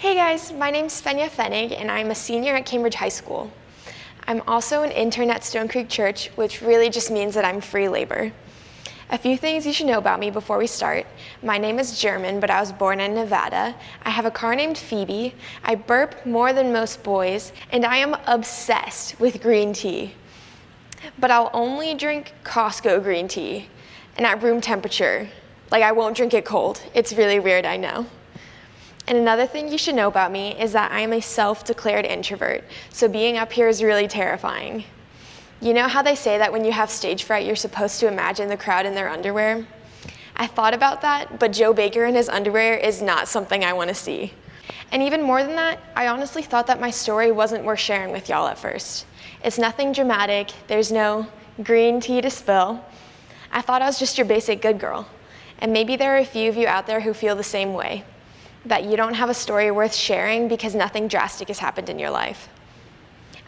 Hey guys, my name's Svenja Pfennig and I'm a senior at Cambridge High School. I'm also an intern at Stone Creek Church, which really just means that I'm free labor. A few things you should know about me before we start. My name is German, but I was born in Nevada. I have a car named Phoebe. I burp more than most boys, and I am obsessed with green tea. But I'll only drink Costco green tea, and at room temperature. Like, I won't drink it cold. It's really weird, I know. And another thing you should know about me is that I am a self-declared introvert, so being up here is really terrifying. You know how they say that when you have stage fright, you're supposed to imagine the crowd in their underwear? I thought about that, but Joe Baker in his underwear is not something I want to see. And even more than that, I honestly thought that my story wasn't worth sharing with y'all at first. It's nothing dramatic, there's no green tea to spill. I thought I was just your basic good girl. And maybe there are a few of you out there who feel the same way, that you don't have a story worth sharing because nothing drastic has happened in your life.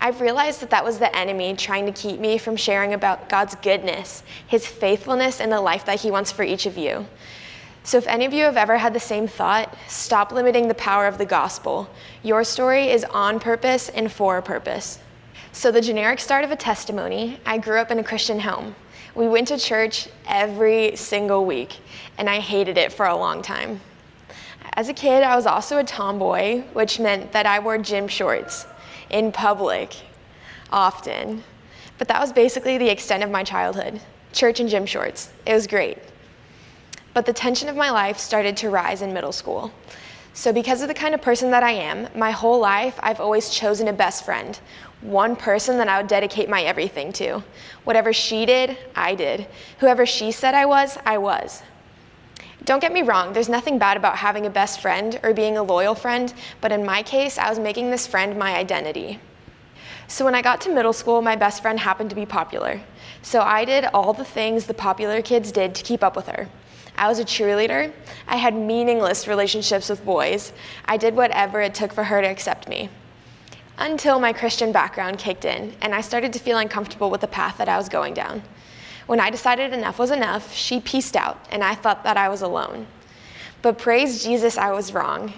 I've realized that that was the enemy trying to keep me from sharing about God's goodness, His faithfulness, and the life that He wants for each of you. So if any of you have ever had the same thought, stop limiting the power of the gospel. Your story is on purpose and for a purpose. So the generic start of a testimony, I grew up in a Christian home. We went to church every single week, and I hated it for a long time. As a kid, I was also a tomboy, which meant that I wore gym shorts in public often. But that was basically the extent of my childhood, church and gym shorts. It was great. But the tension of my life started to rise in middle school. So because of the kind of person that I am, my whole life I've always chosen a best friend, one person that I would dedicate my everything to. Whatever she did, I did. Whoever she said I was. Don't get me wrong, there's nothing bad about having a best friend or being a loyal friend, but in my case, I was making this friend my identity. So when I got to middle school, my best friend happened to be popular. So I did all the things the popular kids did to keep up with her. I was a cheerleader. I had meaningless relationships with boys. I did whatever it took for her to accept me. Until my Christian background kicked in, and I started to feel uncomfortable with the path that I was going down. When I decided enough was enough, she peaced out, and I thought that I was alone. But praise Jesus, I was wrong.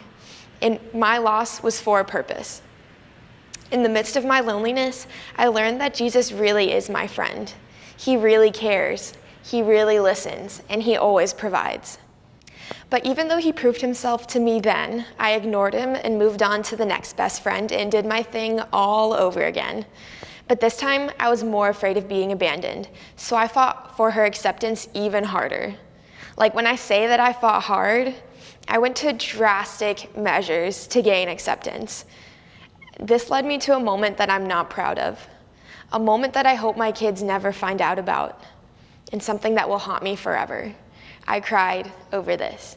And my loss was for a purpose. In the midst of my loneliness, I learned that Jesus really is my friend. He really cares, He really listens, and He always provides. But even though He proved Himself to me then, I ignored Him and moved on to the next best friend and did my thing all over again. But this time, I was more afraid of being abandoned, so I fought for her acceptance even harder. Like when I say that I fought hard, I went to drastic measures to gain acceptance. This led me to a moment that I'm not proud of, a moment that I hope my kids never find out about, and something that will haunt me forever. I cried over this.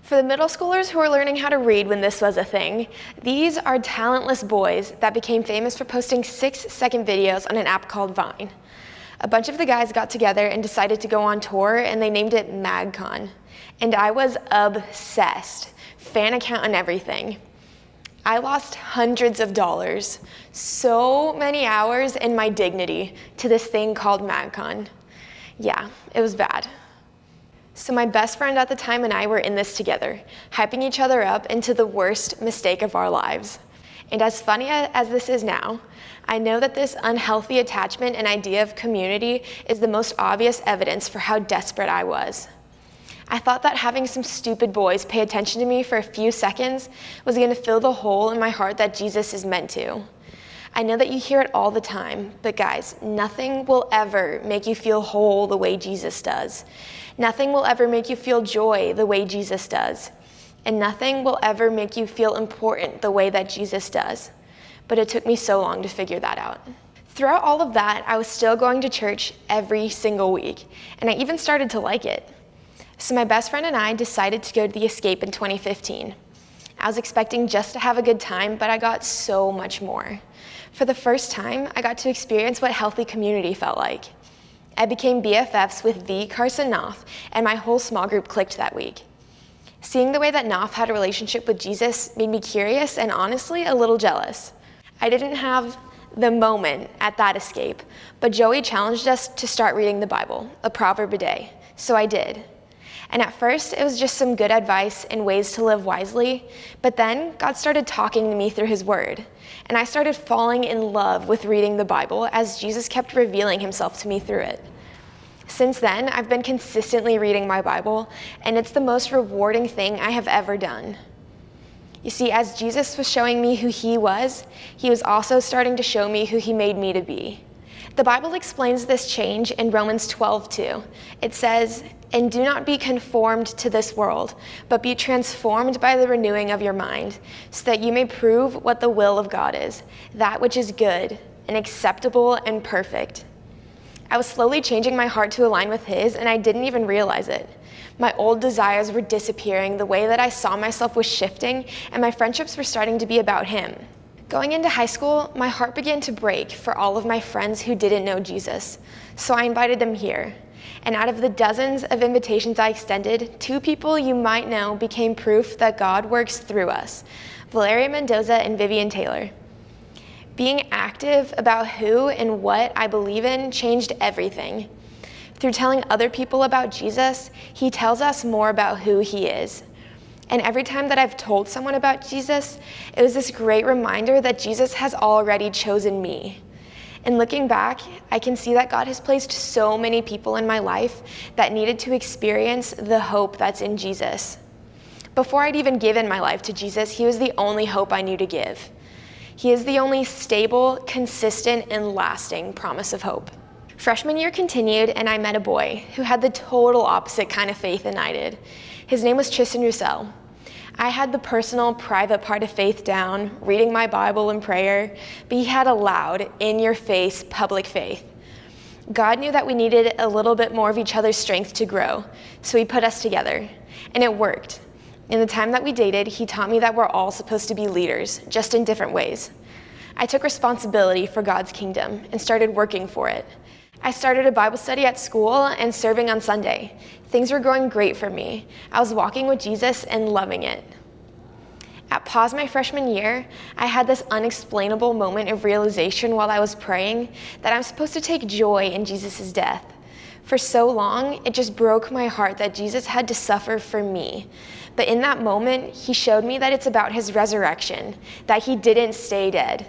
For the middle schoolers who are learning how to read when this was a thing, these are talentless boys that became famous for posting 6-second videos on an app called Vine. A bunch of the guys got together and decided to go on tour, and they named it MagCon. And I was obsessed, fan account and everything. I lost hundreds of dollars, so many hours, and my dignity to this thing called MagCon. Yeah, it was bad. So my best friend at the time and I were in this together, hyping each other up into the worst mistake of our lives. And as funny as this is now, I know that this unhealthy attachment and idea of community is the most obvious evidence for how desperate I was. I thought that having some stupid boys pay attention to me for a few seconds was going to fill the hole in my heart that Jesus is meant to. I know that you hear it all the time, but guys, nothing will ever make you feel whole the way Jesus does. Nothing will ever make you feel joy the way Jesus does. And nothing will ever make you feel important the way that Jesus does. But it took me so long to figure that out. Throughout all of that, I was still going to church every single week, and I even started to like it. So my best friend and I decided to go to the Escape in 2015. I was expecting just to have a good time, but I got so much more. For the first time, I got to experience what healthy community felt like. I became BFFs with V, Carson Knopf, and my whole small group clicked that week. Seeing the way that Knopf had a relationship with Jesus made me curious and honestly a little jealous. I didn't have the moment at that escape, but Joey challenged us to start reading the Bible, a proverb a day, so I did. And at first, it was just some good advice and ways to live wisely, but then God started talking to me through his word, and I started falling in love with reading the Bible as Jesus kept revealing himself to me through it. Since then, I've been consistently reading my Bible, and it's the most rewarding thing I have ever done. You see, as Jesus was showing me who he was also starting to show me who he made me to be. The Bible explains this change in Romans 12:2. It says, "And do not be conformed to this world, but be transformed by the renewing of your mind, so that you may prove what the will of God is, that which is good and acceptable and perfect." I was slowly changing my heart to align with his, and I didn't even realize it. My old desires were disappearing, the way that I saw myself was shifting, and my friendships were starting to be about him. Going into high school, my heart began to break for all of my friends who didn't know Jesus, so I invited them here. And out of the dozens of invitations I extended, 2 people you might know became proof that God works through us: Valeria Mendoza and Vivian Taylor. Being active about who and what I believe in changed everything. Through telling other people about Jesus, he tells us more about who he is. And every time that I've told someone about Jesus, it was this great reminder that Jesus has already chosen me. And looking back, I can see that God has placed so many people in my life that needed to experience the hope that's in Jesus. Before I'd even given my life to Jesus, he was the only hope I knew to give. He is the only stable, consistent, and lasting promise of hope. Freshman year continued, and I met a boy who had the total opposite kind of faith than I did. His name was Tristan Roussel. I had the personal, private part of faith down, reading my Bible and prayer, but he had a loud, in-your-face, public faith. God knew that we needed a little bit more of each other's strength to grow, so he put us together, and it worked. In the time that we dated, he taught me that we're all supposed to be leaders, just in different ways. I took responsibility for God's kingdom and started working for it. I started a Bible study at school and serving on Sunday. Things were going great for me. I was walking with Jesus and loving it. At Pause my freshman year, I had this unexplainable moment of realization while I was praying that I'm supposed to take joy in Jesus' death. For so long, it just broke my heart that Jesus had to suffer for me. But in that moment, he showed me that it's about his resurrection, that he didn't stay dead.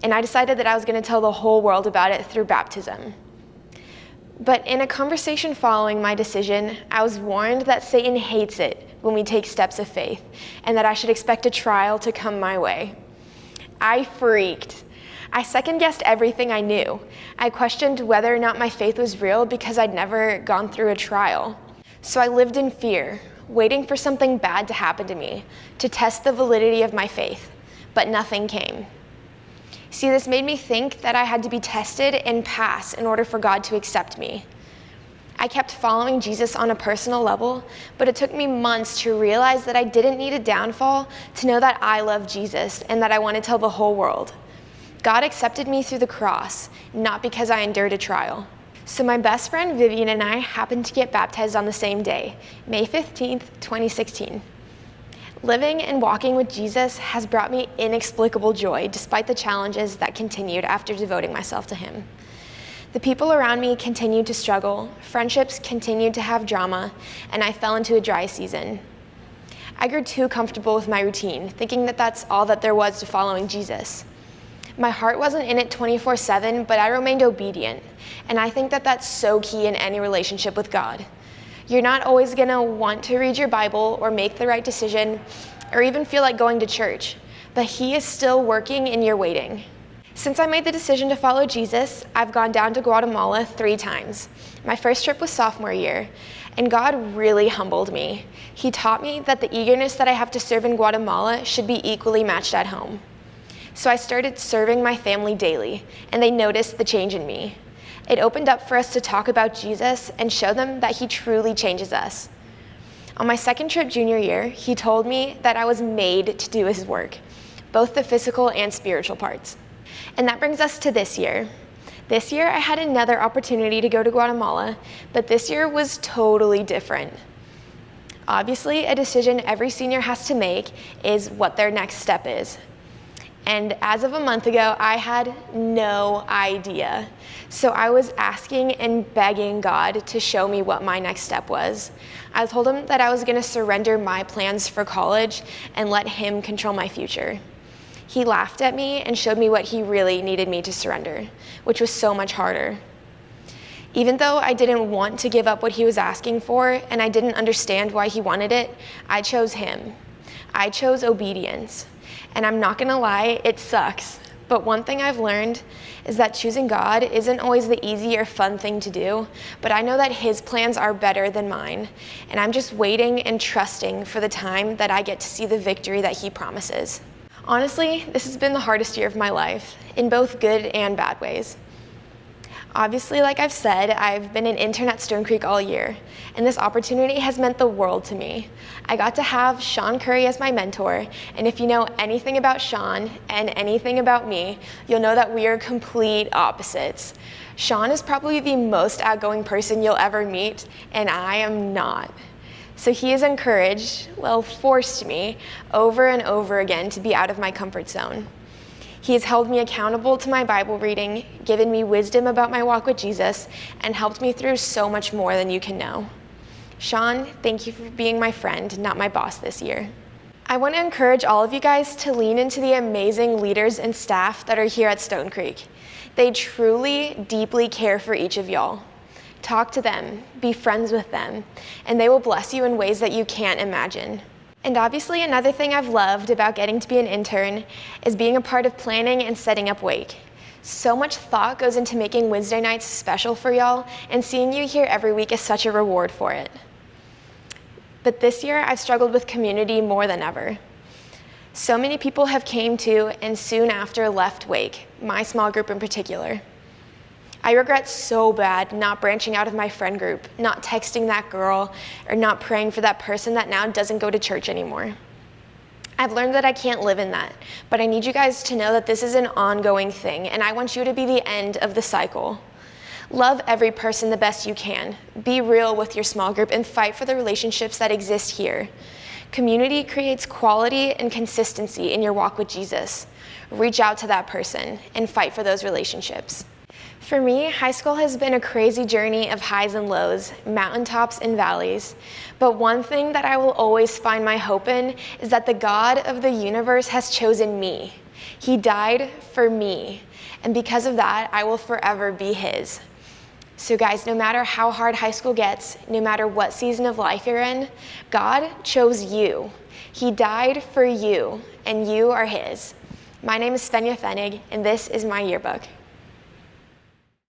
And I decided that I was going to tell the whole world about it through baptism. But in a conversation following my decision, I was warned that Satan hates it when we take steps of faith, and that I should expect a trial to come my way. I freaked. I second-guessed everything I knew. I questioned whether or not my faith was real because I'd never gone through a trial. So I lived in fear, waiting for something bad to happen to me, to test the validity of my faith, but nothing came. See, this made me think that I had to be tested and pass in order for God to accept me. I kept following Jesus on a personal level, but it took me months to realize that I didn't need a downfall to know that I love Jesus and that I want to tell the whole world. God accepted me through the cross, not because I endured a trial. So my best friend Vivian and I happened to get baptized on the same day, May 15th, 2016. Living and walking with Jesus has brought me inexplicable joy despite the challenges that continued after devoting myself to him. The people around me continued to struggle, friendships continued to have drama, and I fell into a dry season. I grew too comfortable with my routine, thinking that that's all that there was to following Jesus. My heart wasn't in it 24/7, but I remained obedient, and I think that that's so key in any relationship with God. You're not always gonna want to read your Bible or make the right decision or even feel like going to church, but he is still working in your waiting. Since I made the decision to follow Jesus, I've gone down to Guatemala 3 times. My first trip was sophomore year, and God really humbled me. He taught me that the eagerness that I have to serve in Guatemala should be equally matched at home. So I started serving my family daily, and they noticed the change in me. It opened up for us to talk about Jesus and show them that he truly changes us. On my second trip junior year, he told me that I was made to do his work, both the physical and spiritual parts. And that brings us to this year. This year, I had another opportunity to go to Guatemala, but this year was totally different. Obviously, a decision every senior has to make is what their next step is. And as of a month ago, I had no idea. So I was asking and begging God to show me what my next step was. I told him that I was going to surrender my plans for college and let him control my future. He laughed at me and showed me what he really needed me to surrender, which was so much harder. Even though I didn't want to give up what he was asking for and I didn't understand why he wanted it, I chose him. I chose obedience. And I'm not gonna lie, it sucks. But one thing I've learned is that choosing God isn't always the easy or fun thing to do, but I know that his plans are better than mine. And I'm just waiting and trusting for the time that I get to see the victory that he promises. Honestly, this has been the hardest year of my life, in both good and bad ways. Obviously, like I've said, I've been an intern at Stone Creek all year, and this opportunity has meant the world to me. I got to have Sean Curry as my mentor, and if you know anything about Sean and anything about me, you'll know that we are complete opposites. Sean is probably the most outgoing person you'll ever meet, and I am not. So he has encouraged, well, forced me over and over again to be out of my comfort zone. He has held me accountable to my Bible reading, given me wisdom about my walk with Jesus, and helped me through so much more than you can know. Sean, thank you for being my friend, not my boss this year. I want to encourage all of you guys to lean into the amazing leaders and staff that are here at Stone Creek. They truly, deeply care for each of y'all. Talk to them, be friends with them, and they will bless you in ways that you can't imagine. And obviously another thing I've loved about getting to be an intern is being a part of planning and setting up Wake. So much thought goes into making Wednesday nights special for y'all, and seeing you here every week is such a reward for it. But this year I've struggled with community more than ever. So many people have came to and soon after left Wake, my small group in particular. I regret so bad not branching out of my friend group, not texting that girl, or not praying for that person that now doesn't go to church anymore. I've learned that I can't live in that, but I need you guys to know that this is an ongoing thing, and I want you to be the end of the cycle. Love every person the best you can. Be real with your small group and fight for the relationships that exist here. Community creates quality and consistency in your walk with Jesus. Reach out to that person and fight for those relationships. For me, high school has been a crazy journey of highs and lows, mountaintops and valleys. But one thing that I will always find my hope in is that the God of the universe has chosen me. He died for me. And because of that, I will forever be his. So guys, no matter how hard high school gets, no matter what season of life you're in, God chose you. He died for you, and you are his. My name is Svenja Pfennig, and this is my yearbook.